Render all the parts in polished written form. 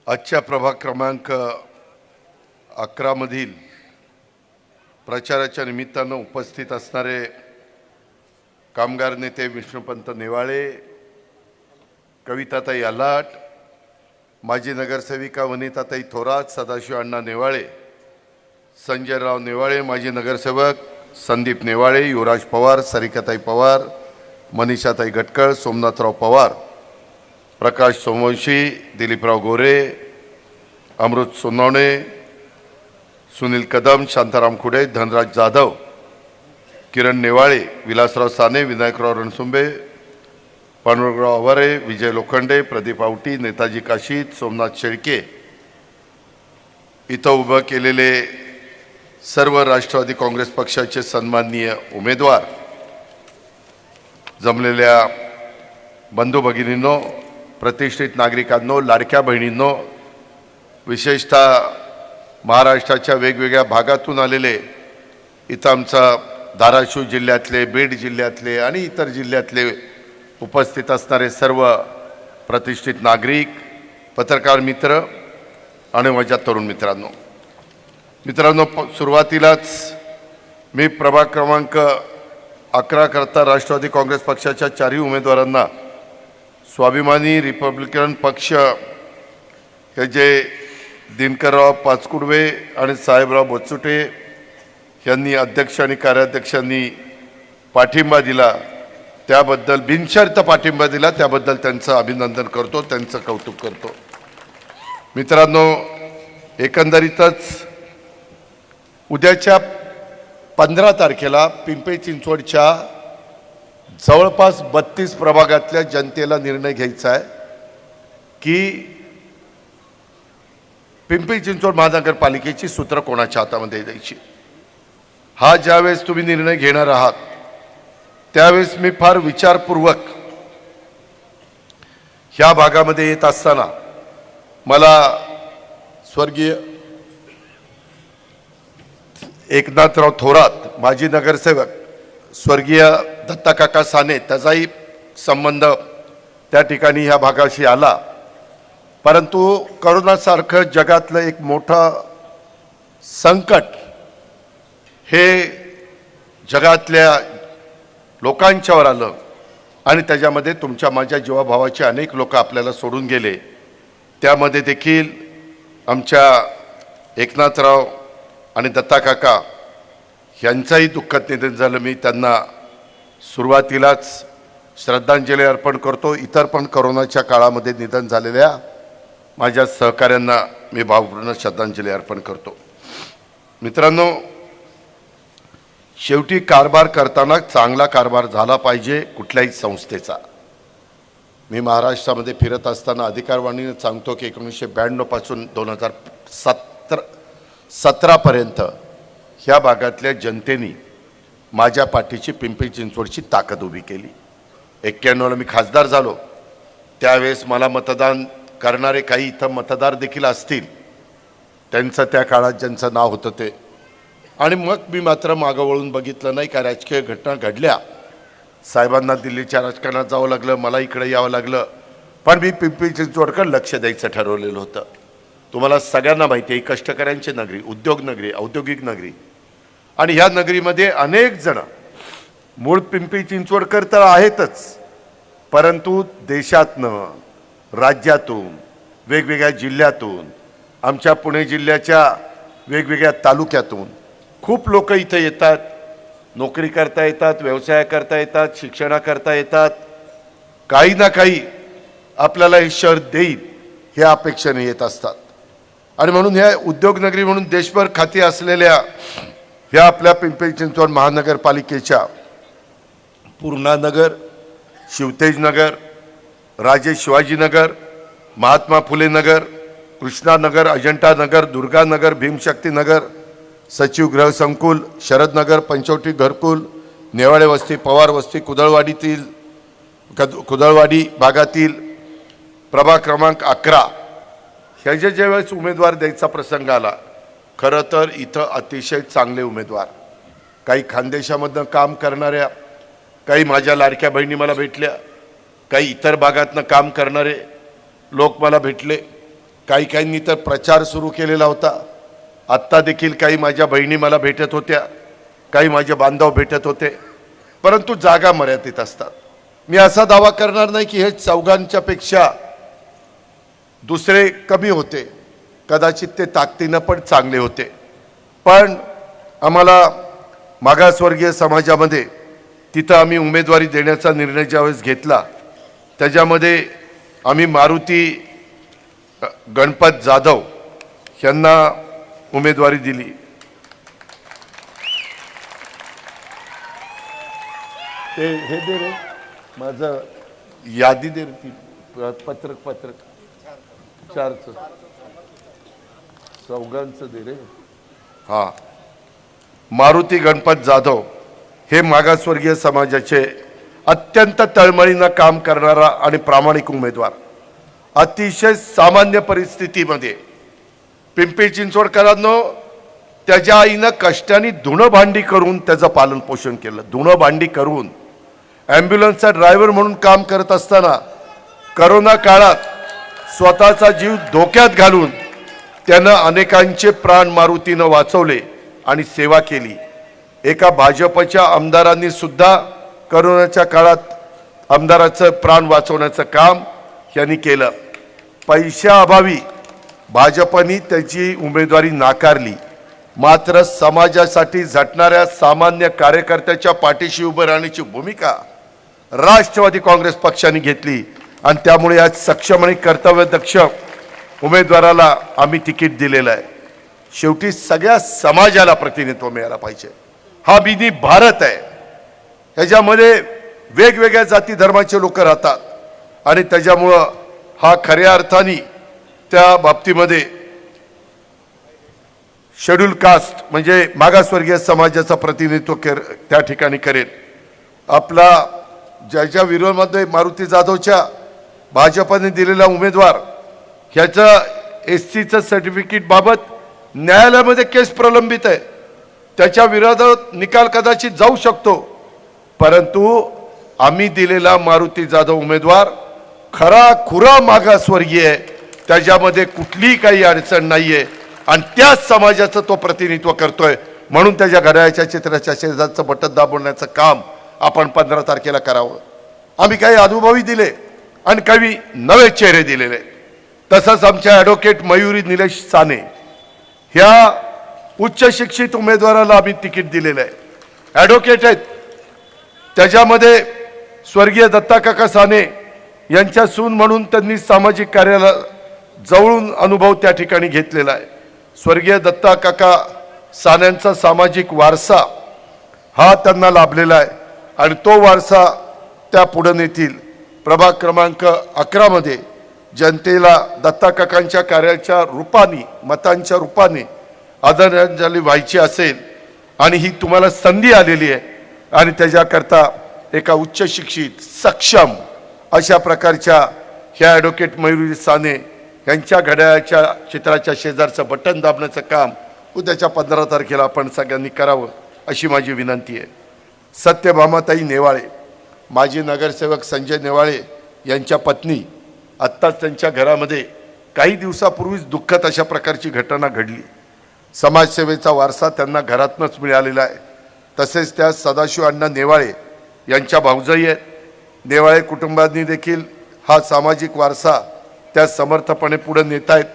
आजच्या प्रभाग क्रमांक 11 मधील प्रचाराच्या निमित्तानं उपस्थित असणारे कामगार नेते विष्णुपंत नेवाळे, कविताताई आलाट, माजी नगरसेविका वनिताताई थोरात, सदाशिव अण्णा नेवाळे, संजयराव नेवाळे, माजी नगरसेवक संदीप नेवाळे, युवराज पवार, सरिकाताई पवार, मनीषाताई गटकळ, सोमनाथराव पवार, प्रकाश सोमवंशी, दिलीपराव गोरे, अमृत सोनवणे, सुनील कदम, शांताराम खुडे, धनराज जाधव, किरण नेवाळे, विलासराव साने, विनायकराव रणसुंबे, पांडुरंगराव आवारे, विजय लोखंडे, प्रदीप आवटी, नेताजी काशीद, सोमनाथ शेळके इथं उभं केलेले सर्व राष्ट्रवादी काँग्रेस पक्षाचे सन्माननीय उमेदवार, जमलेल्या बंधू भगिनींनो, प्रतिष्ठित नागरिकांनो, लाडक्या बहिणींनो, विशेषतः महाराष्ट्राच्या वेगवेगळ्या भागातून आलेले इथं आमचा धाराशिव जिल्ह्यातले, बीड जिल्ह्यातले आणि इतर जिल्ह्यातले उपस्थित असणारे सर्व प्रतिष्ठित नागरिक, पत्रकार मित्र आणि माझ्या तरुण मित्रांनो, सुरुवातीलाच मी प्रभाग क्रमांक 11 करता राष्ट्रवादी काँग्रेस पक्षाच्या चारही उमेदवारांना स्वाभिमानी रिपब्लिकन पक्ष हे जे दिनकरराव पाचकुडवे आणि साहेबराव बच्चुटे यांनी अध्यक्ष आणि कार्याध्यक्षांनी पाठिंबा दिला, त्याबद्दल बिनशर्त पाठिंबा दिला, त्याबद्दल त्यांचं अभिनंदन करतो, त्यांचं कौतुक करतो. मित्रांनो, एकंदरीतच उद्याच्या 15 तारखेला पिंपरी चिंचवडच्या जवळपास 32 प्रभागातल्या जनतेला निर्णय घ्यायचा आहे की पिंपरी चिंचवड महानगरपालिकेची सूत्र कोणाच्या हातामध्ये द्यायची. हा ज्यावेळेस तुम्ही निर्णय घेणार आहात त्यावेळेस मी फार विचारपूर्वक ह्या भागामध्ये येत असताना मला स्वर्गीय एकनाथराव थोरात, माजी नगरसेवक, स्वर्गीय दत्ताकाका साने, त्याचाही संबंध त्या ठिकाणी ह्या भागाशी आला. परंतु करोनासारखं जगातलं एक मोठं संकट हे जगातल्या लोकांच्यावर आलं आणि त्याच्यामध्ये तुमच्या माझ्या जीवाभावाचे अनेक लोक आपल्याला सोडून गेले. त्यामध्ये देखील आमच्या एकनाथराव आणि दत्ताकाका यांचाही दुःखद निधन झालं. मी त्यांना सुरुवातीलाच श्रद्धांजली अर्पण करतो. इतर पण करोनाच्या काळामध्ये निधन झालेल्या माझ्या सहकाऱ्यांना मी भावपूर्ण श्रद्धांजली अर्पण करतो. मित्रांनो, शेवटी कारभार करताना चांगला कारभार झाला पाहिजे कुठल्याही संस्थेचा. मी महाराष्ट्रामध्ये फिरत असताना अधिकारवाणीने सांगतो की 1992 पासून 2017 पर्यंत ह्या भागातल्या जनतेने माझ्या पाठीची पिंपरी चिंचवडची ताकद उभी केली. 91ला मी खासदार झालो, त्यावेळेस मला मतदान करणारे काही इथं मतदार देखील असतील, त्यांचं त्या काळात ज्यांचं नाव होतं ते. आणि मग मी मात्र मागं वळून बघितलं नाही. का राजकीय घटना घडल्या, साहेबांना दिल्लीच्या राजकारणात जावं लागलं, मला इकडे यावं लागलं, पण मी पिंपरी चिंचवडकडे लक्ष द्यायचं ठरवलेलं होतं. तुम्हाला सगळ्यांना माहिती आहे, कष्टकऱ्यांची नगरी, उद्योग नगरी, औद्योगिक नगरी, आणि ह्या नगरीमध्ये अनेक जण मूळ पिंपरी चिंचवडकर तर आहेतच, परंतु देशातनं, राज्यातून, वेगवेगळ्या जिल्ह्यातून, आमच्या पुणे जिल्ह्याच्या वेगवेगळ्या तालुक्यातून खूप लोक इथे येतात. नोकरी करता येतात, व्यवसाय करता येतात, शिक्षणाकरता येतात. काही ना काही आपल्याला हे शहर देईल हे अपेक्षेने येत असतात. आणि म्हणून ह्या उद्योगनगरी म्हणून देशभर खाती असलेल्या ह्या आपल्या पिंपरी चिंचवड महानगरपालिकेच्या पूर्णानगर, शिवतेजनगर, राजे शिवाजीनगर, महात्मा फुले नगर, कृष्णानगर, अजंठानगर, दुर्गानगर, भीमशक्तीनगर, सचिव गृह संकुल, शरदनगर, पंचवटी घरकुल, नेवाळे वस्ती, पवार वस्ती, कुदळवाडी भागातील प्रभाग क्रमांक 11 ह्याचे ज्यावेळेस उमेदवार द्यायचा प्रसंग आला, खरं तर इथं अतिशय चांगले उमेदवार, काही खानदेशामधनं काम करणाऱ्या, काही माझ्या लाडक्या बहिणी मला भेटल्या, काही इतर भागातनं काम करणारे लोक मला भेटले. काही काहींनी तर प्रचार सुरू केलेला होता. आत्ता देखील काही माझ्या बहिणी मला भेटत होत्या, काही माझे बांधव भेटत होते. परंतु जागा मर्यादित असतात. मी असा दावा करणार नाही की हे चौघांच्या पेक्षा दुसरे कमी होते, कदाचित ते ताकदीनं पण चांगले होते. पण आम्हाला मागासवर्गीय समाजामध्ये तिथं आम्ही उमेदवारी देण्याचा निर्णय ज्यावेळेस घेतला, त्याच्यामध्ये आम्ही मारुती गणपत जाधव यांना उमेदवारी दिली. ते हे दे रे, माझं यादी दे रे, ती पत्रक चारचं चौघांचं दे रे. हा, मारुती गणपत जाधव हे मागासवर्गीय समाजाचे अत्यंत तळमळीनं काम करणारा आणि प्रामाणिक उमेदवार. अतिशय सामान्य परिस्थितीमध्ये पिंपरी चिंचवडकरांनो, त्याच्या आईनं कष्टाने धुणं भांडी करून त्याचं पालन पोषण केलं. धुणं भांडी करून ॲम्ब्युलन्सचा ड्रायव्हर म्हणून काम करत असताना करोना काळात स्वतःचा जीव धोक्यात घालून त्यानं अनेकांचे प्राण मारुतीनं वाचवले आणि सेवा केली. एका भाजपच्या आमदारांनी सुद्धा करोनाच्या काळात आमदाराचं प्राण वाचवण्याचं काम यांनी केलं. पैशाअभावी भाजपनी त्याची उमेदवारी नाकारली. मात्र समाजासाठी झटणाऱ्या सामान्य कार्यकर्त्याच्या पाठीशी उभं राहण्याची भूमिका राष्ट्रवादी काँग्रेस पक्षाने घेतली आणि त्यामुळे आज सक्षम आणि कर्तव्यदक्ष उमेदवाराला आम्ही तिकीट दिलेलं आहे. शेवटी सगळ्या समाजाला प्रतिनिधित्व मिळालं पाहिजे. हा मिनी भारत आहे, ह्याच्यामध्ये वेगवेगळ्या जाती धर्माचे लोक राहतात आणि त्याच्यामुळं हा खऱ्या अर्थाने त्या बाबतीमध्ये शेड्यूल कास्ट म्हणजे मागासवर्गीय समाजाचं प्रतिनिधित्व त्या ठिकाणी करेल. आपला ज्याच्या विरोधामध्ये मारुती जाधवच्या भाजपने दिलेला उमेदवार ह्याचं SCचं सर्टिफिकेट बाबत न्यायालयामध्ये केस प्रलंबित आहे. त्याच्या विरोधात निकाल कदाचित जाऊ शकतो, परंतु आम्ही दिलेला मारुती जाधव उमेदवार खरा खुरा मागासवर्गीय आहे. त्याच्यामध्ये कुठलीही काही अडचण नाहीये आणि त्याच समाजाचं तो प्रतिनिधित्व करतोय. म्हणून त्याच्या घड्याळाच्या चित्राच्या शेजारचं बटन दाबवण्याचं काम आपण 15 तारखेला करावं. आम्ही काही अनुभवी दिले आणि काही नवे चेहरे दिलेले. तसंच आमच्या ॲडव्होकेट मयुरी निलेश साने ह्या उच्च शिक्षित उमेदवाराला आम्ही तिकीट दिलेलं आहे. ॲडव्होकेट आहेत, त्याच्यामध्ये स्वर्गीय दत्ताकाका साने यांच्या सून म्हणून त्यांनी सामाजिक कार्याला जवळून अनुभव त्या ठिकाणी घेतलेला आहे. स्वर्गीय दत्ताकाका सान्यांचा सामाजिक वारसा हा त्यांना लाभलेला आहे आणि तो वारसा त्या पुढे नेतील. प्रभाग क्रमांक 11 मध्ये जनतेला दत्ताकाकांच्या कार्याच्या रूपाने, मतांच्या रूपाने आदरांजली व्हायची असेल आणि ही तुम्हाला संधी आलेली आहे आणि त्याच्याकरता एका उच्च शिक्षित सक्षम अशा प्रकारच्या ह्या ॲडव्होकेट मयुरी साने यांच्या घड्याळाच्या चित्राच्या शेजारचं बटन दाबण्याचं काम उद्याच्या 15 तारखेला आपण सगळ्यांनी करावं अशी माझी विनंती आहे. सत्यभामाताई नेवाळे, माजी नगरसेवक संजय नेवाळे यांच्या पत्नी, आत्ताच त्यांच्या घरामध्ये काही दिवसापूर्वीच दुःखद अशा प्रकारची घटना घडली. समाजसेवेचा वारसा त्यांना घरातूनच मिळालेला आहे. तसेच त्या सदाशिव अण्णा नेवाळे यांच्या भाऊजाई आहेत. नेवाळे कुटुंबांनी देखील हा सामाजिक वारसा त्या समर्थपणे पुढे नेत आहेत.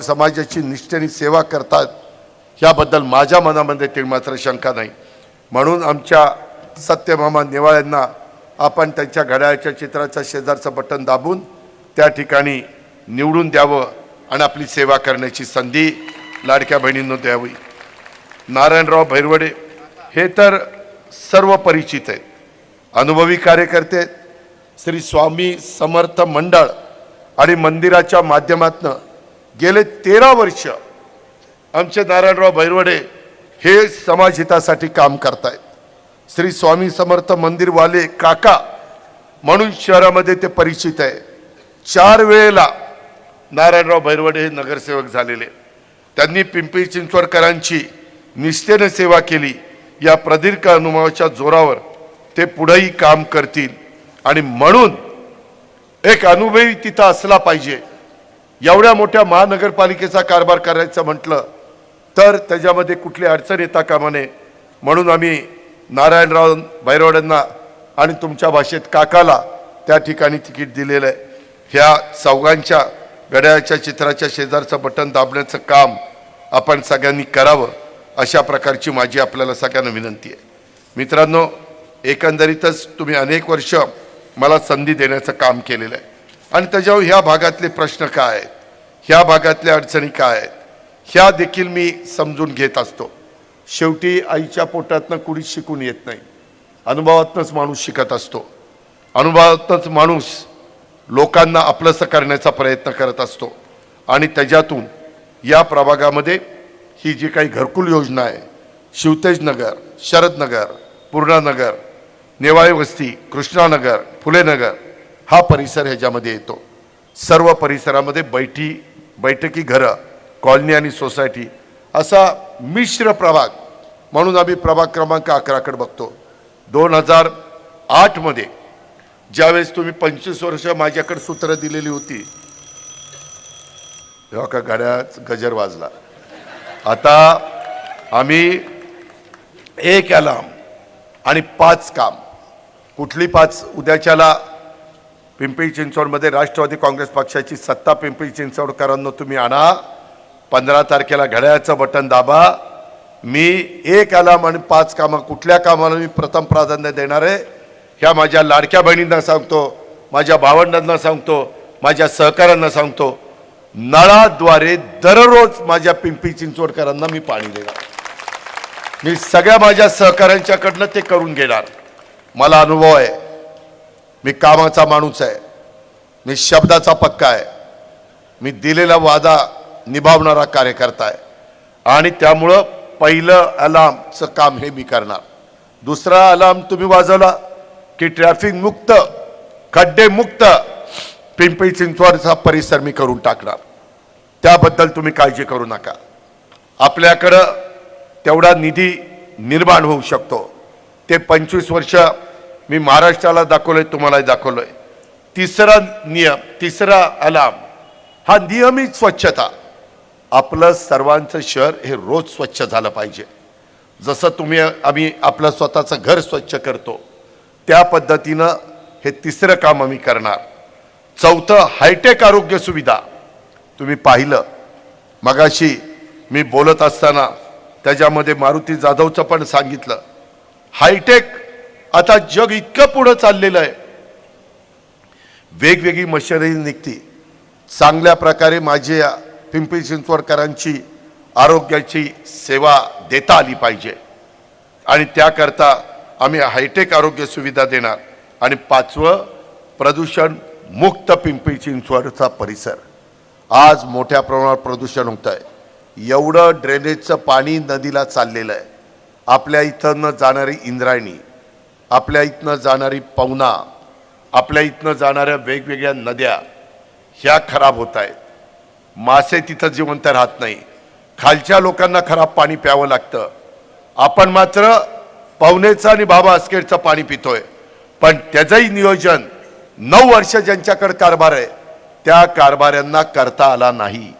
समाजाची निष्ठेने सेवा करतात ह्याबद्दल माझ्या मनामध्ये ते मात्र शंका नाही. म्हणून आमच्या सत्यभामा नेवाळ्यांना आपण त्यांच्या घड्याळाच्या चित्राच्या शेजारचं बटन दाबून त्या ठिकाणी निवडून द्यावं आणि आपली सेवा करण्याची संधी लाडक्या बहिणींना द्यावी. नारायणराव भैरवडे हे तर सर्व परिचित आहेत, अनुभवी कार्यकर्ते. श्री स्वामी समर्थ मंडळ आणि मंदिराच्या माध्यमातून गेले 13 वर्ष आमचे नारायणराव भैरवडे हे समाजहितासाठी काम करतायत. श्री स्वामी समर्थ मंदिरवाले काका म्हणून शहरामध्ये ते परिचित आहे. 4 वेळेला नारायणराव भैरवडे हे नगरसेवक झालेले. त्यांनी पिंपरी चिंचवडकरांची निष्ठेने सेवा केली. या प्रदीर्घ अनुभवाच्या जोरावर ते पुढेही काम करतील आणि म्हणून एक अनुभवी तिथं असला पाहिजे. एवढ्या मोठ्या महानगरपालिकेचा कारभार करायचं म्हटलं तर त्याच्यामध्ये कुठली अडचण येता कामा नये म्हणून आम्ही नारायणराव बैरवडेंना आणि तुमच्या भाषेत काकाला त्या ठिकाणी तिकीट दिलेलं आहे. ह्या चौघांच्या घड्याळाच्या चित्राच्या शेजारचं बटन दाबण्याचं काम आपण सगळ्यांनी करावं अशा प्रकारची माझी आपल्याला सगळ्यांना विनंती आहे. मित्रांनो, एकंदरीतच तुम्ही अनेक वर्ष मला संधी देण्याचं काम केलेलं आहे आणि त्याच्यावर ह्या भागातले प्रश्न काय आहेत, ह्या भागातल्या अडचणी काय आहेत, ह्या देखील मी समजून घेत असतो. शेवटी आईच्या पोटातनं कुणीच शिकून येत नाही, अनुभवातनंच माणूस शिकत असतो. अनुभवातनंच माणूस लोकांना आपलंसं करण्याचा प्रयत्न करत असतो आणि त्याच्यातून या प्रभागामध्ये ही जी काही घरकुल योजना आहे, शिवतेजनगर, शरदनगर, पूर्णानगर, नेवाळे वस्ती, कृष्णानगर, फुलेनगर हा परिसर ह्याच्यामध्ये येतो. सर्व परिसरामध्ये बैठकी घरं, कॉलनी आणि सोसायटी असा मिश्र प्रभाग म्हणून आम्ही प्रभाग क्रमांक 11कडे बघतो. 2008 मध्ये ज्यावेळेस तुम्ही 25 वर्ष माझ्याकडे सूत्र दिलेली होती तेव्हा का गाड्याच गजर वाजला. आता आम्ही 1 अलार्म आणि 5 काम. कुठली 5? उद्याच्याला पिंपरी चिंचवडमध्ये राष्ट्रवादी काँग्रेस पक्षाची सत्ता पिंपरी चिंचवडकरांनो तुम्ही आणा. 15 तारखेला घड्याळाचं बटन दाबा. मी 1 अलार्म आणि 5 कामं कुठल्या कामाला मी प्रथम प्राधान्य देणार आहे ह्या माझ्या लाडक्या बहिणींना सांगतो, माझ्या भावंडांना सांगतो, माझ्या सहकाऱ्यांना सांगतो. नळाद्वारे दररोज माझ्या पिंपरी चिंचवडकरांना मी पाणी देणार. मी सगळ्या माझ्या सहकाऱ्यांच्याकडनं ते करून घेणार. मला अनुभव आहे, मी कामाचा माणूस आहे, मी शब्दाचा पक्का आहे, मी दिलेला वादा निभावणारा कार्यकर्ता आहे आणि त्यामुळं पहिलं अलार्मचं काम हे मी करणार. दुसरा अलार्म तुम्ही वाजवला की ट्रॅफिक मुक्त, खड्डे मुक्त पिंपरी चिंचवडचा परिसर मी करून टाकणार. त्याबद्दल तुम्ही काळजी करू नका. आपल्याकडं तेवढा निधी निर्माण होऊ शकतो. ते 25 वर्ष मी महाराष्ट्राला दाखवलंय, तुम्हालाही दाखवलंय. तिसरा अलार्म हा नियमित स्वच्छता. आपलं सर्वांचं शहर हे रोज स्वच्छ झालं पाहिजे. जसं आम्ही आपलं स्वतःचं घर स्वच्छ करतो त्या पद्धतीनं हे तिसरं काम आम्ही करणार. चौथं, हायटेक आरोग्य सुविधा. तुम्ही पाहिलं मगाशी मी बोलत असताना त्याच्यामध्ये मारुती जाधवचं पण सांगितलं. हायटेक आता जग इतकं पुढं चाललेलं आहे, वेगवेगळी मशिनरी निघती. चांगल्या प्रकारे माझ्या पिंपरी चिंचवडकरांची आरोग्याची सेवा देता आली पाहिजे आणि त्याकरता आम्ही हायटेक आरोग्य सुविधा देणार. आणि 5वं, प्रदूषण मुक्त पिंपरी चिंचवडचा परिसर. आज मोठ्या प्रमाणावर प्रदूषण होत आहे. एवढं ड्रेनेजचं पाणी नदीला चाललेलं आहे. आपल्या इथनं जाणारी इंद्रायणी, आपल्या इथनं जाणारी पवना, आपल्या इथनं जाणाऱ्या वेगवेगळ्या नद्या ह्या खराब होत आहेत. मासे तिथं जिवंत राहत नाही. खालच्या लोकांना खराब पाणी प्यावं लागतं. आपण मात्र पवनेचं आणि बाबा आस्केडचं पाणी पितोय. पण त्याचंही नियोजन 9 वर्ष ज्यांच्याकडे कारभार आहे त्या कारभाऱ्यांना करता आला नाही.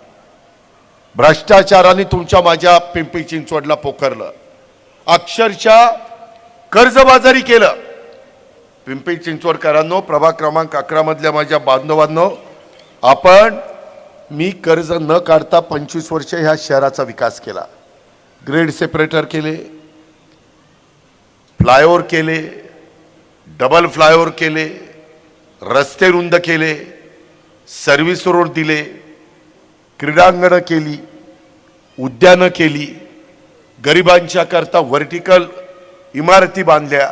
भ्रष्टाचाराने तुमच्या माझ्या पिंपरी चिंचवडला पोखरलं. अक्षरशः कर्जबाजारी केलं. पिंपरी चिंचवडकरांनो, प्रभाग क्रमांक 11 मधल्या माझ्या बांधवांनो, मी कर्ज न काढता 25 वर्ष ह्या शहराचा विकास केला. ग्रेड सेपरेटर केले, फ्लायओव्हर केले, डबल फ्लायओव्हर केले, रस्ते रुंद केले, सर्व्हिस रोड दिले, क्रीडांगणं केली, उद्यानं केली, गरिबांच्या करता व्हर्टिकल इमारती बांधल्या.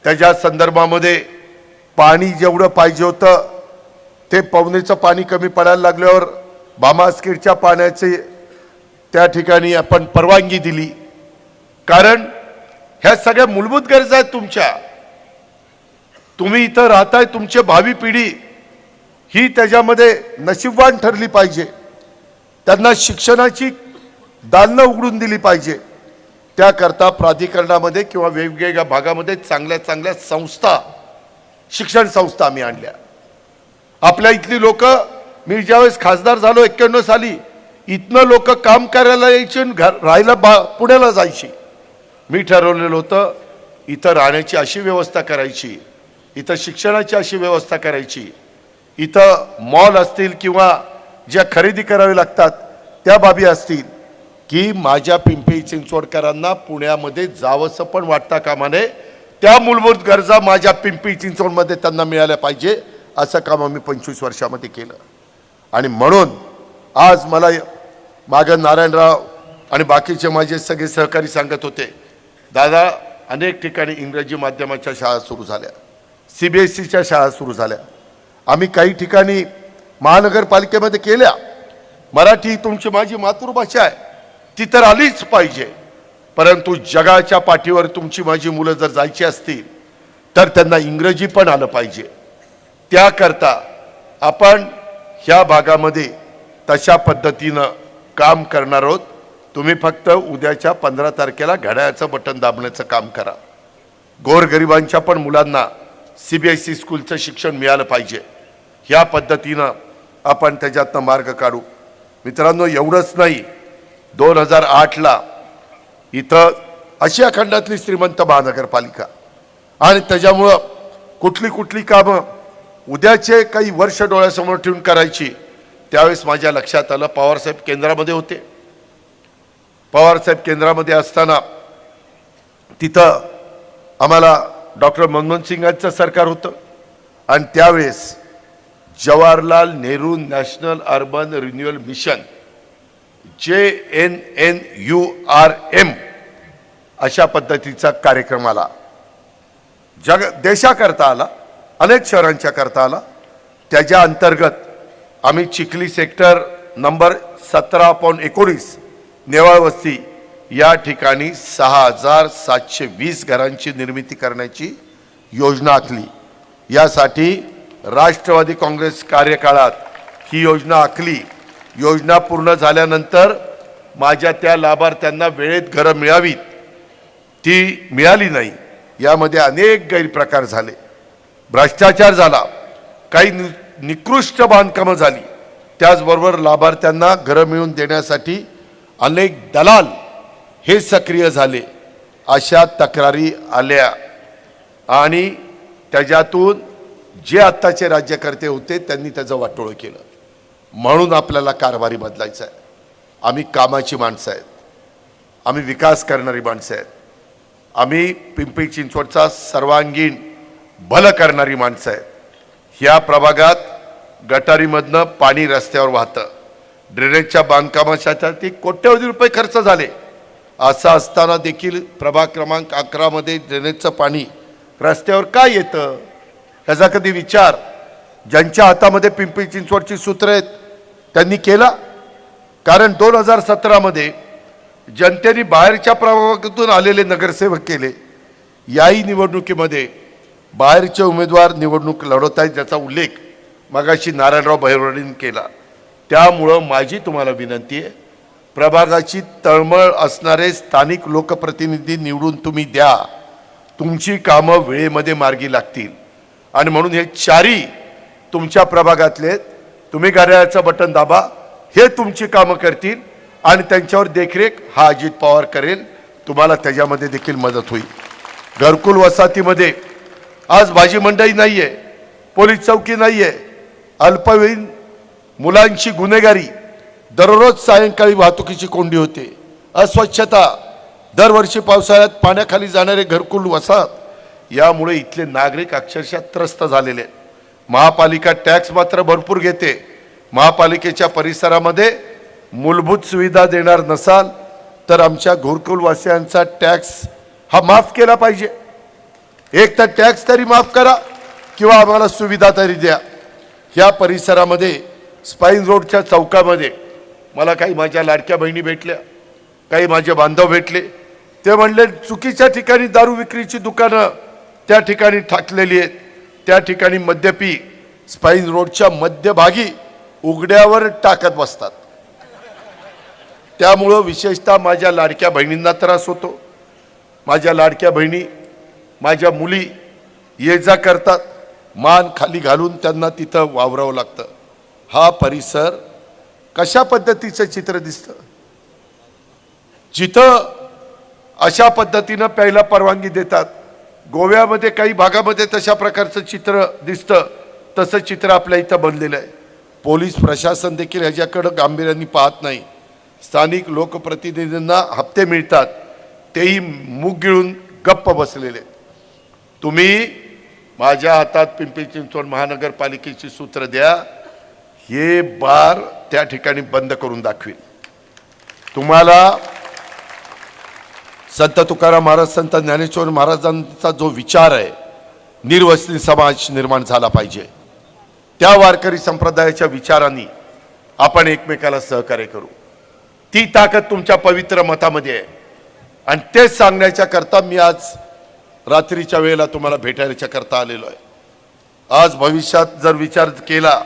त्याच्या संदर्भामध्ये पाणी जेवढं पाहिजे होतं ते पवनेचं पाणी कमी पडायला लागल्यावर भामास्कीडच्या पाण्याचे त्या ठिकाणी आपण परवानगी दिली. कारण ह्या सगळ्या मूलभूत गरजा आहेत तुमच्या. तुम्ही इथं राहताय, तुमची भावी पिढी ही त्याच्यामध्ये नशीबवान ठरली पाहिजे. त्यांना शिक्षणाची दालनं उघडून दिली पाहिजे. त्याकरता प्राधिकरणामध्ये किंवा वेगवेगळ्या भागामध्ये चांगल्या चांगल्या संस्था, शिक्षण संस्था आम्ही आणल्या. आपल्या इथली लोक मी ज्यावेळेस खासदार झालो 91 साली, इथनं लोक काम करायला यायची आणि राहायला पुण्याला जायची. मी ठरवलेलं होतं इथं राहण्याची अशी व्यवस्था करायची, इथं शिक्षणाची अशी व्यवस्था करायची, इथं मॉल असतील किंवा ज्या खरेदी करावी लागतात त्या बाबी असतील की माझ्या पिंपरी चिंचवडकरांना पुण्यामध्ये जावंसं पण वाटता कामा नये. त्या मूलभूत गरजा माझ्या पिंपरी चिंचवडमध्ये त्यांना मिळाल्या पाहिजे, असं काम आम्ही 25 वर्षामध्ये केलं. आणि म्हणून आज मला मागं नारायणराव आणि बाकीचे माझे सगळे सहकारी सांगत होते, दादा अनेक ठिकाणी इंग्रजी माध्यमाच्या शाळा सुरू झाल्या, CBSEच्या शाळा सुरू झाल्या, आम्ही काही ठिकाणी महानगरपालिकेमध्ये केल्या. मराठी तुमची माझी मातृभाषा आहे, ती तर आलीच पाहिजे, परंतु जगाच्या पाठीवर तुमची माझी मुलं जर जायची असतील तर त्यांना इंग्रजी पण आलं पाहिजे. त्याकरता आपण ह्या भागामध्ये तशा पद्धतीनं काम करणार आहोत. तुम्ही फक्त उद्याच्या 15 तारखेला घड्याळाचं बटन दाबण्याचं काम करा. गोरगरिबांच्या पण मुलांना CBSE स्कूलचं शिक्षण मिळालं पाहिजे. ह्या पद्धतीनं आपण त्याच्यातनं मार्ग काढू. मित्रांनो, एवढंच नाही, 2008ला इथं आशिया खंडातली श्रीमंत महानगरपालिका आणि त्याच्यामुळं कुठली कुठली कामं उद्याचे काही वर्ष डोळ्यासमोर ठेवून करायची. त्यावेळेस माझ्या लक्षात आलं, पवारसाहेब केंद्रामध्ये होते. पवारसाहेब केंद्रामध्ये असताना तिथं आम्हाला डॉक्टर मनमोहन सिंगांचं सरकार होतं आणि त्यावेळेस Jawaharlal Nehru national urban renewal mission JNNURM अशा पद्धतीचा कार्यक्रम आला. देशाकरता आला, अनेक शहरांच्या करता आला. त्याच्या अंतर्गत आम्ही चिखली सेक्टर नंबर 17/19 नेवाळ वस्ती या ठिकाणी 6720 घरांची निर्मिती करण्याची योजना आखली. यासाठी राष्ट्रवादी काँग्रेस कार्यकाळात ही योजना आखली. योजना पूर्ण झाल्यानंतर माझ्या त्या लाभार्थ्यांना वेळेत घरं मिळावीत, ती मिळाली नाही. यामध्ये अनेक गैरप्रकार झाले, भ्रष्टाचार झाला, काही निकृष्ट बांधकामं झाली. त्याचबरोबर लाभार्थ्यांना घरं मिळवून देण्यासाठी अनेक दलाल हे सक्रिय झाले. अशा तक्रारी आल्या आणि त्याच्यातून जे आत्ताचे राज्यकर्ते होते त्यांनी त्याचं वाटोळं केलं. म्हणून आपल्याला कारभारी बदलायचा आहे. आम्ही कामाची माणसं आहेत, आम्ही विकास करणारी माणसं आहेत, आम्ही पिंपरी चिंचवडचा सर्वांगीण भलं करणारी माणसं आहेत. ह्या प्रभागात गटारीमधनं पाणी रस्त्यावर वाहतं, ड्रेनेजच्या बांधकामासाठी कोट्यवधी रुपये खर्च झाले. असं असताना देखील प्रभाग क्रमांक 11 मध्ये ड्रेनेजचं पाणी रस्त्यावर काय येतं याचा कधी विचार ज्यांच्या हातामध्ये पिंपरी चिंचवडची सूत्र आहेत त्यांनी केला? कारण 2017 मध्ये जनतेने बाहेरच्या प्रभागातून आलेले नगरसेवक केले. याही निवडणुकीमध्ये बाहेरचे उमेदवार निवडणूक लढवत आहेत, ज्याचा उल्लेख मगाशी नारायणराव भैरवाडींनी केला. त्यामुळं माझी तुम्हाला विनंती आहे, प्रभागाची तळमळ असणारे स्थानिक लोकप्रतिनिधी निवडून तुम्ही द्या. तुमची कामं वेळेमध्ये मार्गी लागतील. आणि म्हणून हे चारी तुमच्या प्रभागातले, तुम्ही घड्याळाचं बटन दाबा, हे तुमची कामं करतील आणि त्यांच्यावर देखरेख हा अजित पवार करेल. तुम्हाला त्याच्यामध्ये देखील मदत होईल. घरकुल वसाहतीमध्ये आज भाजी मंडई नाही आहे, पोलीस चौकी नाही आहे, अल्पवयीन मुलांची गुन्हेगारी, दररोज सायंकाळी वाहतुकीची कोंडी होते, अस्वच्छता, दरवर्षी पावसाळ्यात पाण्याखाली जाणारे घरकुल वसाहत, यामुळे इथले नागरिक अक्षरशः त्रस्त झालेले. महापालिका टॅक्स मात्र भरपूर घेते. महापालिकेच्या परिसरामध्ये मूलभूत सुविधा देणार नसाल तर आमच्या घरकुलवासियांचा टॅक्स हा माफ केला पाहिजे. एक तर टॅक्स तरी माफ करा किंवा आम्हाला सुविधा तरी द्या. ह्या परिसरामध्ये स्पाईन रोडच्या चौकामध्ये मला काही माझ्या लाडक्या बहिणी भेटल्या, काही माझे बांधव भेटले. ते म्हणले चुकीच्या ठिकाणी दारू विक्रीची दुकानं त्या ठिकाणी ठाकलेली आहेत. त्या ठिकाणी मद्यपी स्पाईन रोडच्या मध्यभागी उघड्यावर टाकत बसतात. त्यामुळं विशेषतः माझ्या लाडक्या बहिणींना त्रास होतो. माझ्या लाडक्या बहिणी, माझ्या मुली ये जा करतात, मान खाली घालून त्यांना तिथं वावरावं लागतं. हा परिसर कशा पद्धतीचं चित्र दिसतं? जिथं अशा पद्धतीनं प्यायला परवानगी देतात, गोव्यामध्ये काही भागामध्ये तशा प्रकारचं चित्र दिसतं, तसं चित्र आपल्या इथं बनलेलं आहे. पोलीस प्रशासन देखील ह्याच्याकडं गांभीर्याने पाहत नाही. स्थानिक लोकप्रतिनिधींना हप्ते मिळतात, तेही मुग गिळून गप्प बसलेले. तुम्ही माझ्या हातात पिंपरी चिंचवड महानगरपालिकेची सूत्र द्या, हे बार त्या ठिकाणी बंद करून दाखवील. तुम्हाला संत तुकाराम महाराज, संत ज्ञानेश्वर महाराजांचा जो विचार आहे, निर्वसनी समाज निर्माण झाला पाहिजे, त्या वारकरी संप्रदायाच्या विचारांनी आपण एकमेकाला सहकार्य करू. ती ताकद तुमच्या पवित्र मतामध्ये आहे आणि तेच सांगण्याच्या करता मी आज रात्रीच्या वेळेला तुम्हाला भेटायच्या करता आलेलो आहे. आज भविष्यात जर विचार केला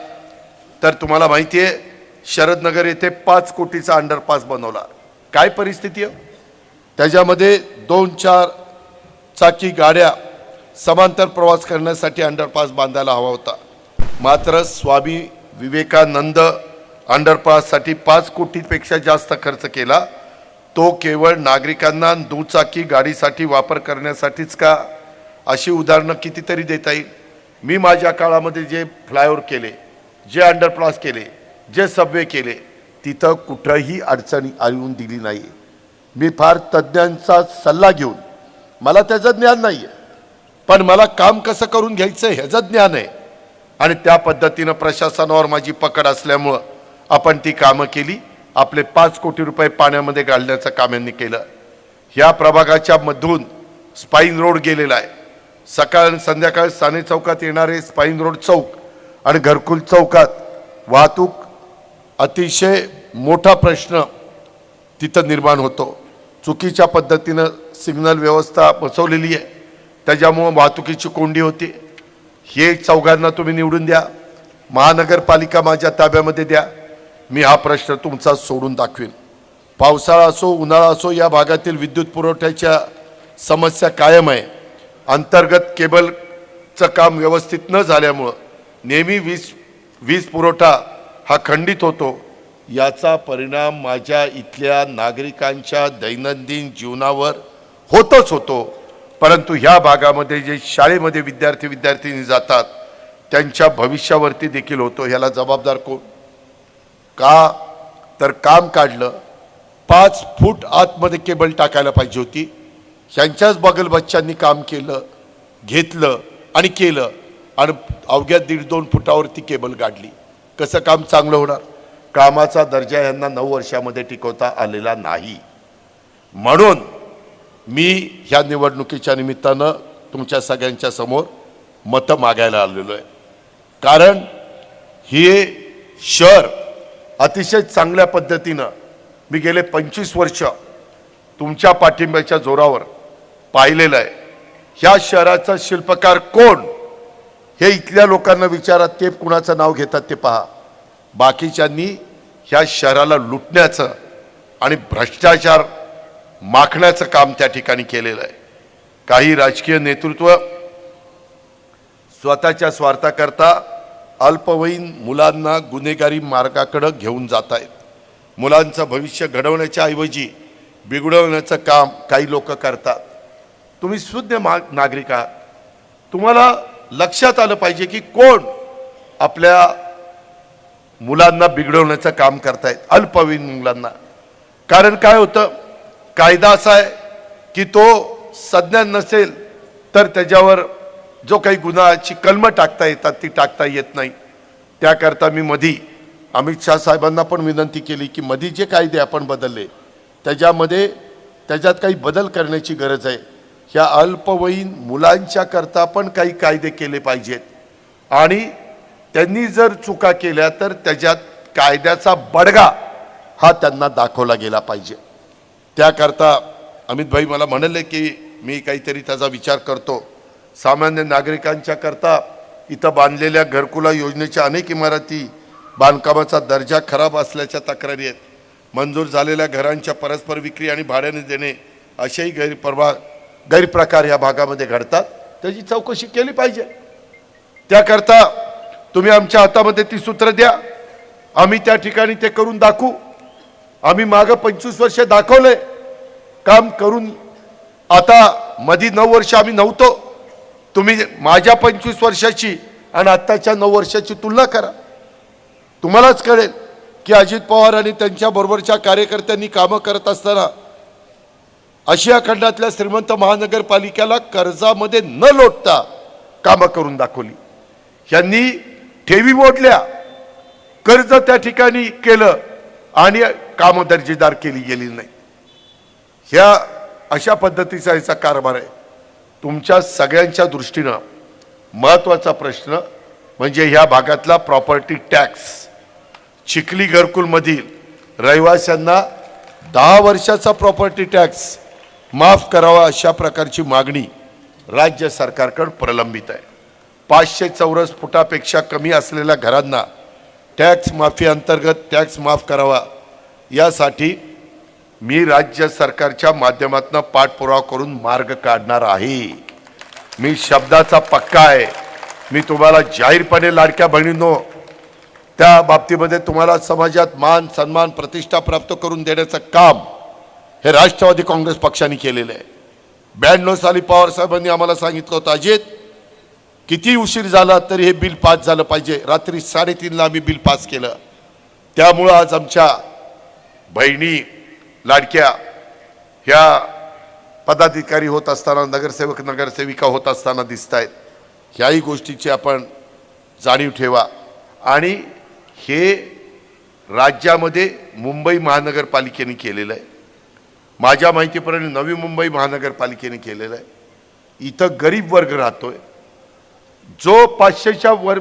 तर तुम्हाला माहिती आहे, शरदनगर येथे 5 कोटीचा अंडरपास बनवला. काय परिस्थिती आहे? त्याच्यामध्ये 2-4 चाकी गाड्या समांतर प्रवास करण्यासाठी अंडरपास बांधायला हवा होता. मात्र स्वामी विवेकानंद अंडरपाससाठी 5 कोटीपेक्षा जास्त खर्च केला. तो केवळ नागरिकांना दुचाकी गाडीसाठी वापर करण्यासाठीच का? अशी उदाहरणं कितीतरी देता येईल. मी माझ्या काळामध्ये जे फ्लायओव्हर केले, जे अंडरपास केले, जे सबवे केले, तिथं कुठंही अडचणी येऊन दिली नाही. मी फार तज्ज्ञांचा सल्ला घेऊन, मला त्याचं ज्ञान नाही आहे, पण मला काम कसं करून घ्यायचं ह्याचं ज्ञान आहे आणि त्या पद्धतीनं प्रशासनावर माझी पकड असल्यामुळं आपण ती कामं केली. आपले 5 कोटी रुपये पाण्यामध्ये घालण्याचं काम यांनी केलं. ह्या प्रभागाच्या मधून स्पाईन रोड गेलेला आहे. सकाळ आणि संध्याकाळ साने चौकात येणारे स्पाईन रोड चौक आणि घरकुल चौकात वाहतूक अतिशय मोठा प्रश्न तिथं निर्माण होतो. चुकीच्या पद्धतीनं सिग्नल व्यवस्था बसवलेली आहे, त्याच्यामुळं वाहतुकीची कोंडी होती. हे चौघांना तुम्ही निवडून द्या, महानगरपालिका माझ्या ताब्यामध्ये द्या, मी हा प्रश्न तुमचा सोडून दाखवीन. पावसाळा असो उन्हाळा असो, या भागातील विद्युत पुरवठ्याच्या समस्या कायम आहे. अंतर्गत केबलचं काम व्यवस्थित न झाल्यामुळं नेहमी वीज पुरवठा हा खंडित होतो. याचा परिणाम माझ्या इथल्या नागरिकांच्या दैनंदिन जीवनावर होतच होतो. परंतु ह्या भागामध्ये जे शाळेमध्ये विद्यार्थी जातात त्यांच्या भविष्यावरती देखील होतो. ह्याला जबाबदार कोण? का तर काम काढलं, 5 फूट आतमध्ये केबल टाकायला पाहिजे होती. ह्यांच्याच बगल बच्चांनी काम केलं, घेतलं आणि केलं आणि अवघ्या 1.5-2 फुटावरती केबल गाडली. कसं काम चांगलं होणार? कामाचा दर्जा यांना 9 वर्षामध्ये टिकवता आलेला नाही. म्हणून मी ह्या निवडणुकीच्या निमित्तानं तुमच्या सगळ्यांच्या समोर मतं मागायला आलेलो आहे. कारण हे शहर अतिशय चांगल्या पद्धतीनं मी गेले 25 वर्ष तुमच्या पाठिंब्याच्या जोरावर पाहिलेलं आहे. ह्या शहराचा शिल्पकार कोण हे इथल्या लोकांना विचारा, ते कुणाचं नाव घेतात ते पहा. बाकीच्यांनी ह्या शहराला लुटण्याचं आणि भ्रष्टाचार माखण्याचं काम त्या ठिकाणी केलेलं आहे. काही राजकीय नेतृत्व स्वतःच्या स्वार्थाकरता अल्पवयीन मुलांना गुन्हेगारी मार्गाकडे घेऊन जात आहेत. मुलांचं भविष्य घडवण्याच्या ऐवजी बिघडवण्याचं काम काही लोक करतात. तुम्ही शुद्ध नागरिक आहात, तुम्हाला लक्षात आलं पाहिजे की कोण आपल्या मुलांना बिघडवण्याचं काम करतायत, अल्पवयीन मुलांना. कारण काय होतं, कायदा असा आहे की तो सज्ञान नसेल तर त्याच्यावर जो काही गुन्ह्याची कलमं टाकता येतात ती टाकता येत नाही. त्याकरता मी मधी अमित शाह साहेबांना पण विनंती केली की मधी जे कायदे आपण बदलले त्याच्यात काही बदल करण्याची गरज आहे. ह्या अल्पवयीन मुलांच्या करता पण काही कायदे केले पाहिजेत आणि त्यांनी जर चुका केल्या तर त्याच्यात कायद्याचा बडगा हा त्यांना दाखवला गेला पाहिजे. त्याकरता अमित भाई मला म्हणाले की मी काहीतरी त्याचा विचार करतो. सामान्य नागरिकांच्या करता इथं बांधलेल्या घरकुला योजनेच्या अनेक इमारती बांधकामाचा दर्जा खराब असल्याच्या तक्रारी आहेत. मंजूर झालेल्या घरांच्या परस्पर विक्री आणि भाड्याने देणे असेही गैरप्रकार या भागामध्ये घडतात. त्याची चौकशी केली पाहिजे. त्याकरता तुम्ही आमच्या हातामध्ये ती सूत्र द्या, आम्ही त्या ठिकाणी ते करून दाखवू. आम्ही मागं 25 वर्ष दाखवले काम करून. आता मधी 9 वर्ष आम्ही नव्हतो. तुम्ही माझ्या 25 वर्षाची आणि आत्ताच्या 9 वर्षाची तुलना करा, तुम्हालाच कळेल की अजित पवार आणि त्यांच्या बरोबरच्या कार्यकर्त्यांनी कामं करत असताना आशिया खंडातल्या श्रीमंत महानगरपालिकेला कर्जामध्ये न लोटता कामं करून दाखवली. यांनी ठेवी मोडल्या, कर्ज त्या ठिकाणी केलं आणि कामं दर्जेदार केली गेली नाही. ह्या अशा पद्धतीचा याचा कारभार आहे. तुमच्या सगळ्यांच्या दृष्टीनं महत्त्वाचा प्रश्न म्हणजे ह्या भागातला प्रॉपर्टी टॅक्स. चिखली घरकुलमधील रहिवाशांना 10 वर्षाचा प्रॉपर्टी टॅक्स माफ करावा अशा प्रकारची मागणी राज्य सरकारकडे प्रलंबित आहे. 500 चौरस फुटापेक्षा कमी असलेल्या घरांना टॅक्स माफी अंतर्गत टॅक्स माफ करावा यासाठी मी राज्य सरकारच्या माध्यमातून पाठपुरावा करून मार्ग काढणार आहे. मी शब्दाचा पक्का आहे. मी तुम्हाला जाहीरपणे लाडक्या बहिणींनो त्या बाबतीमध्ये तुम्हाला समाजात मान सन्मान प्रतिष्ठा प्राप्त करून देण्याचं काम हे राष्ट्रवादी काँग्रेस पक्षाने केलेलं आहे. 92 साली पवार साहेबांनी आम्हाला सांगितलं होतं, अजित किती उशीर झाला तरी हे बिल पास झालं पाहिजे. रात्री 3:30ला आम्ही बिल पास केलं. त्यामुळं आज आमच्या बहिणी लाडक्या ह्या पदाधिकारी होत असताना, नगरसेवक नगरसेविका होत असताना दिसत आहेत. ह्याही गोष्टीची आपण जाणीव ठेवा. आणि हे राज्यामध्ये मुंबई महानगरपालिकेने केलेलं आहे. माझ्या माहितीप्रमाणे नवी मुंबई महानगरपालिकेने केलेलं आहे. इथं गरीब वर्ग राहतोय, जो 500च्या वर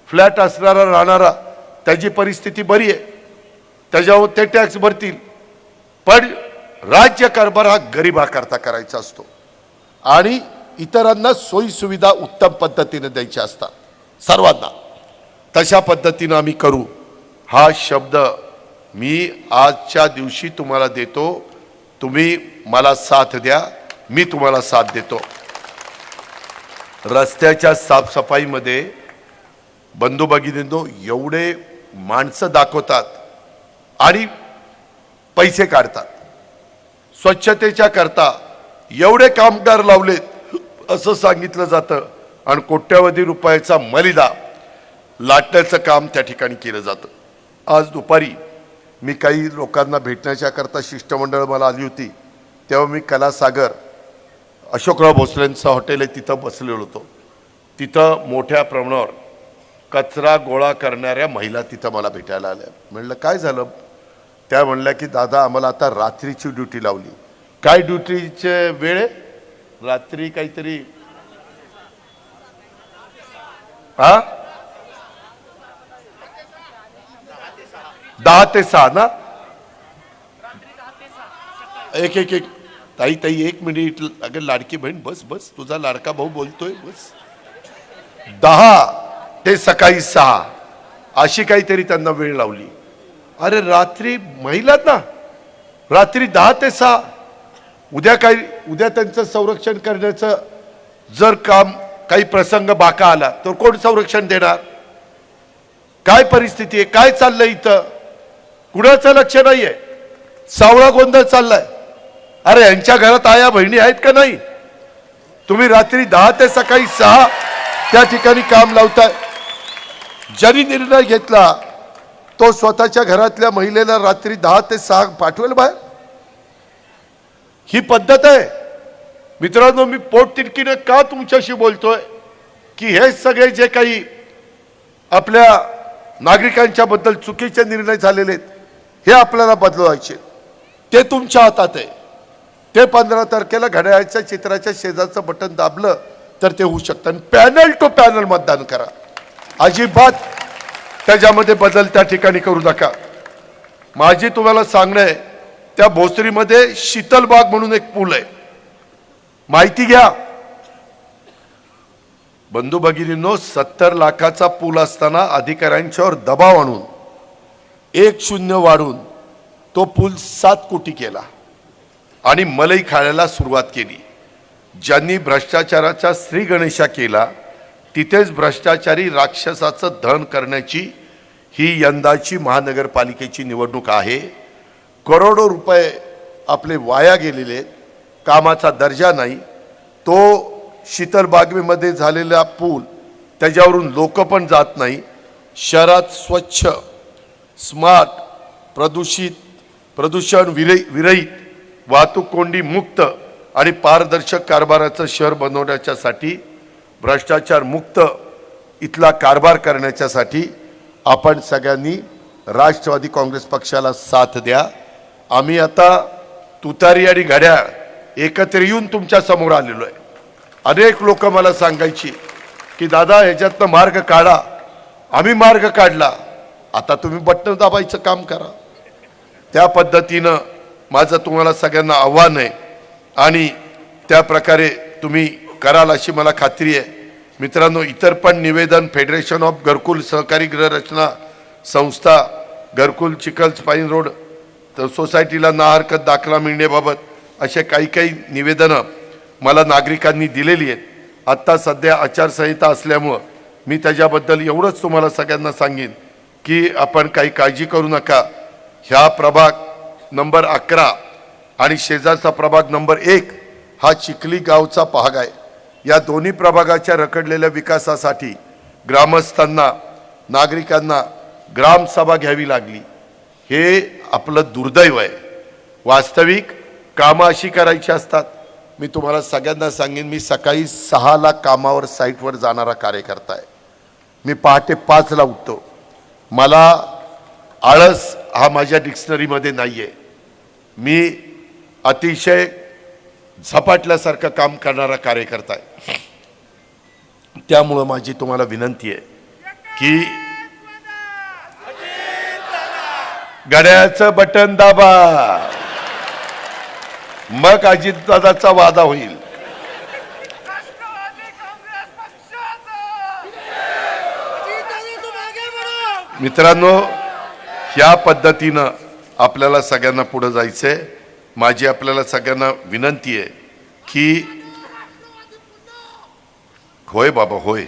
फ्लॅट असणारा राहणारा त्याची परिस्थिती बरी आहे, त्याच्यावर ते टॅक्स भरतील. पण राज्य कारभार हा गरिबाकरता करायचा असतो आणि इतरांना सोयी सुविधा उत्तम पद्धतीने द्यायच्या असतात सर्वांना. तशा पद्धतीनं आम्ही करू हा शब्द मी आजच्या दिवशी तुम्हाला देतो. तुम्ही मला साथ द्या, मी तुम्हाला साथ देतो. रस्त्याच्या साफसफाईमध्ये बंधू भगिनींनो एवढे माणसं दाखवतात आणि पैसे काढतात. स्वच्छतेच्या करता एवढे कामगार लावलेत असं सांगितलं जातं आणि कोट्यवधी रुपयाचा मलिदा लाटण्याचं काम त्या ठिकाणी केलं जातं. आज दुपारी मी काही लोकांना भेटण्याच्या करता शिष्टमंडळ मला आली होती, तेव्हा मी कलासागर अशोकराव भोसलेंचं हॉटेल आहे तिथं बसलेलो होतो. तिथं मोठ्या प्रमाणावर कचरा गोळा करणाऱ्या महिला तिथं मला भेटायला आल्या. म्हणलं काय झालं? त्या म्हणल्या की दादा आम्हाला आता रात्रीची ड्युटी लावली. काय ड्युटीचे वेळ आहे? रात्री काहीतरी 10 ते 6 ना? एक ताई एक मिनिट. अगं लाडकी बहीण बस बस, तुझा लाडका भाऊ बोलतोय बस. 10 ते सकाळी 6 अशी काहीतरी त्यांना वेळ लावली. अरे रात्री महिलांना रात्री 10 ते 6 उद्या त्यांचं संरक्षण करण्याचं जर काम काही प्रसंग बाका आला तर कोण संरक्षण देणार? काय परिस्थिती आहे? काय चाललंय इथं? कुणाचं लक्ष नाहीये. सावळा गोंधळ चाललाय. अरे यांच्या घरात आया बहिणी आहेत का नाही? तुम्ही रात्री 10 ते सकाळी 6 त्या ठिकाणी काम लावताय. ज्यांनी निर्णय घेतला तो स्वतःच्या घरातल्या महिलेला रात्री 10 ते 6 पाठवेल बाहेर? ही पद्धत आहे मित्रांनो. मी पोटतिडकीने का तुमच्याशी बोलतोय की हे सगळे जे काही आपल्या नागरिकांच्या बद्दल चुकीचे निर्णय झालेले आहेत हे आपल्याला बदलवायचे. ते तुमच्या हातात आहे. ते 15 तारखेला घड्याळाच्या चित्राच्या शेजारचं बटन दाबलं तर ते होऊ शकतं. पॅनल टू पॅनल मतदान करा. अजिबात त्याच्यामध्ये बदल त्या ठिकाणी करू नका. माझी तुम्हाला सांगणं आहे, त्या भोसरीमध्ये शीतलबाग म्हणून एक पूल आहे, माहिती घ्या. बंधू भगिनींनो 70 लाखाचा पूल असताना अधिकाऱ्यांच्यावर दबाव आणून 1-0 वाढून तो पूल 7 कोटी केला आणि मलई खाण्याला सुरुवात केली. ज्यांनी भ्रष्टाचाराचा श्री गणेशा केला तिथेच भ्रष्टाचारी राक्षसाचं धन करण्याची ही यंदाची महानगरपालिकेची निवडणूक आहे. करोडो रुपये आपले वाया गेलेले आहेत. कामाचा दर्जा नाही. तो शीतलबागेमध्ये झालेला पूल त्याच्यावरून लोक पण जात नाही. शहरात स्वच्छ, स्मार्ट, प्रदूषण विरहित, वाहतूक कोंडी मुक्त आणि पारदर्शक कारभाराचं शहर बनवण्याच्यासाठी, भ्रष्टाचार मुक्त इथला कारभार करण्याच्यासाठी आपण सगळ्यांनी राष्ट्रवादी काँग्रेस पक्षाला साथ द्या. आम्ही आता तुतारी आणि घड्याळ एकत्र येऊन तुमच्या समोर आलेलो आहे. अनेक लोक मला सांगायची की दादा ह्याच्यातनं मार्ग काढा. आम्ही मार्ग काढला. आता तुम्ही बटन दाबायचं काम करा. त्या पद्धतीनं माझं तुम्हाला सगळ्यांना आव्हान आहे आणि त्या प्रकारे तुम्ही कराल अशी मला खात्री आहे. मित्रांनो, इतर पण निवेदन फेडरेशन ऑफ घरकुल सहकारी गृहरचना संस्था, घरकुल चिखल स्पाईन रोड तर सोसायटीला ना हरकत दाखला मिळण्याबाबत असे काही निवेदनं मला नागरिकांनी दिलेली आहेत. आत्ता सध्या आचारसंहिता असल्यामुळं मी त्याच्याबद्दल एवढंच तुम्हाला सगळ्यांना सांगेन की आपण काही काळजी करू नका. ह्या प्रभाग नंबर 11 आणि शेजारचा प्रभाग नंबर 1 हा चिखली गावचा भाग आहे. या दोन्ही प्रभागाच्या रखडलेल्या विकासासाठी ग्रामस्थांना, नागरिकांना ग्रामसभा घ्यावी लागली. हे आपलं दुर्दैव आहे. वास्तविक कामं अशी करायची असतात. मी तुम्हाला सगळ्यांना सांगेन, मी सकाळी 6ला कामावर साईटवर जाणारा कार्यकर्ता आहे. मी पहाटे 5ला उठतो. मला आळस हा माझ्या डिक्शनरीमध्ये नाही आहे. मी अतिशय झपाटल्यासारखं काम करणारा कार्यकर्ता आहे. त्यामुळं माझी तुम्हाला विनंती आहे की घड्याळाचं बटन दाबा, मग अजितदादाचा वादा होईल. मित्रांनो, ह्या पद्धतीनं आपल्याला सगळ्यांना पुढे जायचंय. माझी आपल्याला सगळ्यांना विनंती आहे की होय बाबा होय,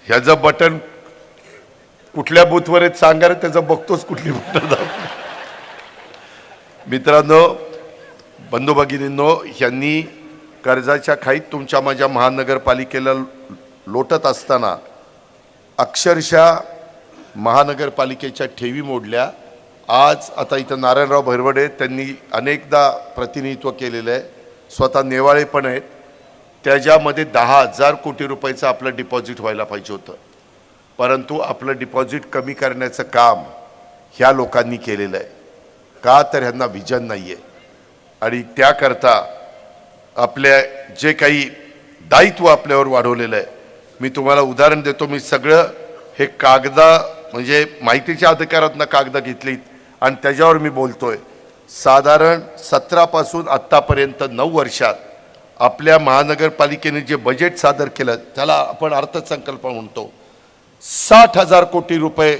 ह्याचं बटन कुठल्या बूथवर आहेत सांगा रे, त्याचं बघतोच कुठली बटन दाब. मित्रांनो, बंधू भगिनींनो, ह्यांनी कर्जाच्या खाईत तुमच्या माझ्या महानगरपालिकेला लोटत असताना अक्षरशः महानगरपालिकेच्या ठेवी मोडल्या. आज आता इथं नारायणराव भरवडे त्यांनी अनेकदा प्रतिनिधित्व केलेलं आहे. स्वतः नेवाळे पण आहेत. त्याच्यामध्ये 10,000 कोटी रुपयाचं आपलं डिपॉझिट व्हायला पाहिजे होतं, परंतु आपलं डिपॉझिट कमी करण्याचं काम ह्या लोकांनी केलेलं आहे. का तर ह्यांना विजन नाही आहे आणि त्याकरता आपल्या जे काही दायित्व आपल्यावर वाढवलेलं आहे. मी तुम्हाला उदाहरण देतो. मी सगळं हे म्हणजे माहितीच्या अधिकारातनं कागद घेतलीत आणि त्याच्यावर मी बोलतोय. साधारण 17 पासून आत्तापर्यंत 9 वर्षात आपल्या महानगरपालिकेने जे बजेट सादर केलं त्याला आपण अर्थसंकल्प म्हणतो. 60,000 कोटी रुपये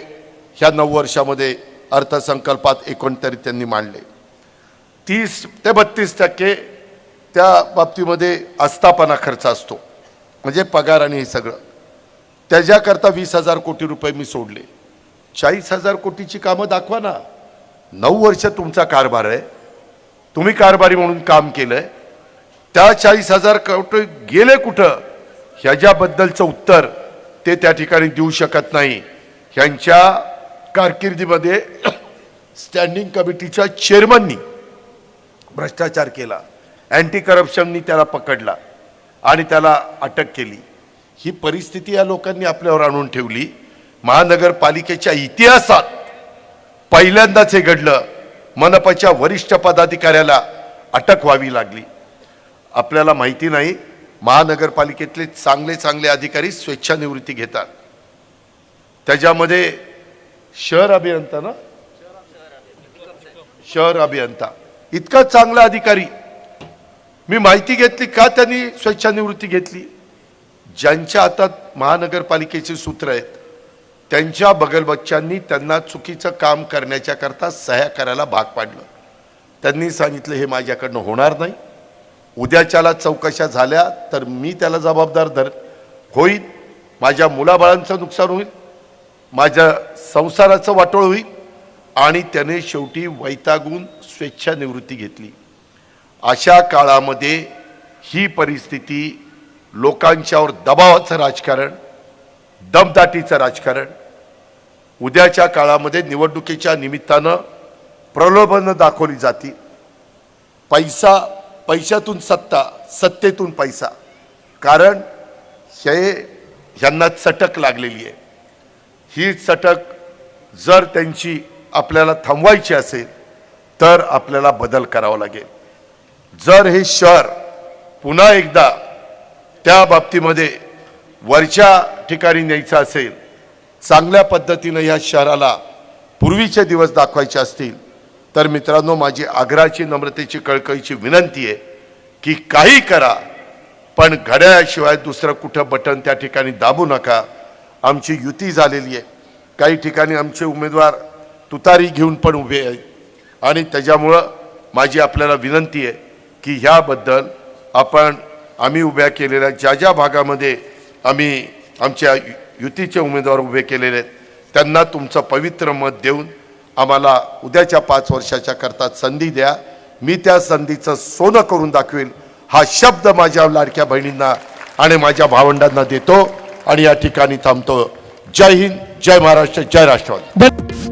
ह्या 9 वर्षामध्ये अर्थसंकल्पात एकंदरीत त्यांनी मांडले. 30 ते 32% त्या बाबतीमध्ये आस्थापना खर्च असतो, म्हणजे पगार आणि हे सगळं. त्याच्याकरता 20,000 कोटी रुपये मी सोडले. 40,000 कोटीची कामं दाखवा ना. 9 वर्ष तुमचा कारभार आहे, तुम्ही कारभारी म्हणून काम केलंय. त्या 40,000 कोटी गेले कुठं ह्याच्याबद्दलचं उत्तर ते त्या ठिकाणी देऊ शकत नाही. ह्यांच्या कारकिर्दीमध्ये स्टँडिंग कमिटीच्या चेअरमननी भ्रष्टाचार केला. अँटी करप्शननी त्याला पकडला आणि त्याला अटक केली. ही परिस्थिती या लोकांनी आपल्यावर आणून ठेवली. महानगरपालिकेच्या इतिहासात पहिल्यांदाच हे घडलं. मनपाच्या वरिष्ठ पदाधिकाऱ्याला अटक व्हावी लागली. आपल्याला माहिती नाही, महानगरपालिकेतले चांगले अधिकारी स्वेच्छानिवृत्ती घेतात. त्याच्यामध्ये शहर अभियंता इतका चांगला अधिकारी. मी माहिती घेतली का त्यांनी स्वेच्छानिवृत्ती घेतली. ज्यांच्या हातात महानगरपालिकेचे सूत्र आहेत त्यांच्या बगलबच्च्यांनी त्यांना चुकीचं काम करण्याच्या करता सह्या करायला भाग पाडलं. त्यांनी सांगितलं हे माझ्याकडनं होणार नाही. उद्याच्याला चौकशा झाल्या तर मी त्याला जबाबदार होईन. माझ्या मुलाबाळांचं नुकसान होईल, माझ्या संसाराचं वाटोळ होईल आणि त्याने शेवटी वैतागून स्वेच्छानिवृत्ती घेतली. अशा काळामध्ये ही परिस्थिती, लोकांच्यावर दबावाचं राजकारण, दमदाटीचं राजकारण, उद्याच्या काळामध्ये निवडणुकीच्या निमित्तानं प्रलोभनं दाखवली जातील. पैशातून सत्ता, सत्तेतून पैसा, कारण ह्यांना चटक लागलेली आहे. ही चटक जर त्यांची आपल्याला थांबवायची असेल तर आपल्याला बदल करावा लागेल. जर हे शहर पुन्हा एकदा त्या बाबतीमध्ये वरच्या ठिकाणी न्यायचं असेल, चांगल्या पद्धतीनं या शहराला पूर्वीचे दिवस दाखवायचे असतील, तर मित्रांनो, माझी आग्रहाची, नम्रतेची, कळकळीची विनंती आहे की काही करा, पण घड्याळाशिवाय दुसरं कुठं बटन त्या ठिकाणी दाबू नका. आमची युती झालेली आहे, काही ठिकाणी आमचे उमेदवार तुतारी घेऊन पण उभे आहेत आणि त्याच्यामुळं माझी आपल्याला विनंती आहे की ह्याबद्दल आम्ही उभ्या केलेल्या ज्या भागामध्ये आम्ही आमच्या युतीचे उमेदवार उभे केलेले आहेत त्यांना तुमचं पवित्र मत देऊन आम्हाला उद्याच्या 5 वर्षाच्या करता संधी द्या. मी त्या संधीचं सोनं करून दाखवेल हा शब्द माझ्या लाडक्या बहिणींना आणि माझ्या भावंडांना देतो आणि या ठिकाणी थांबतो. जय हिंद, जय महाराष्ट्र, जय राष्ट्रवादी.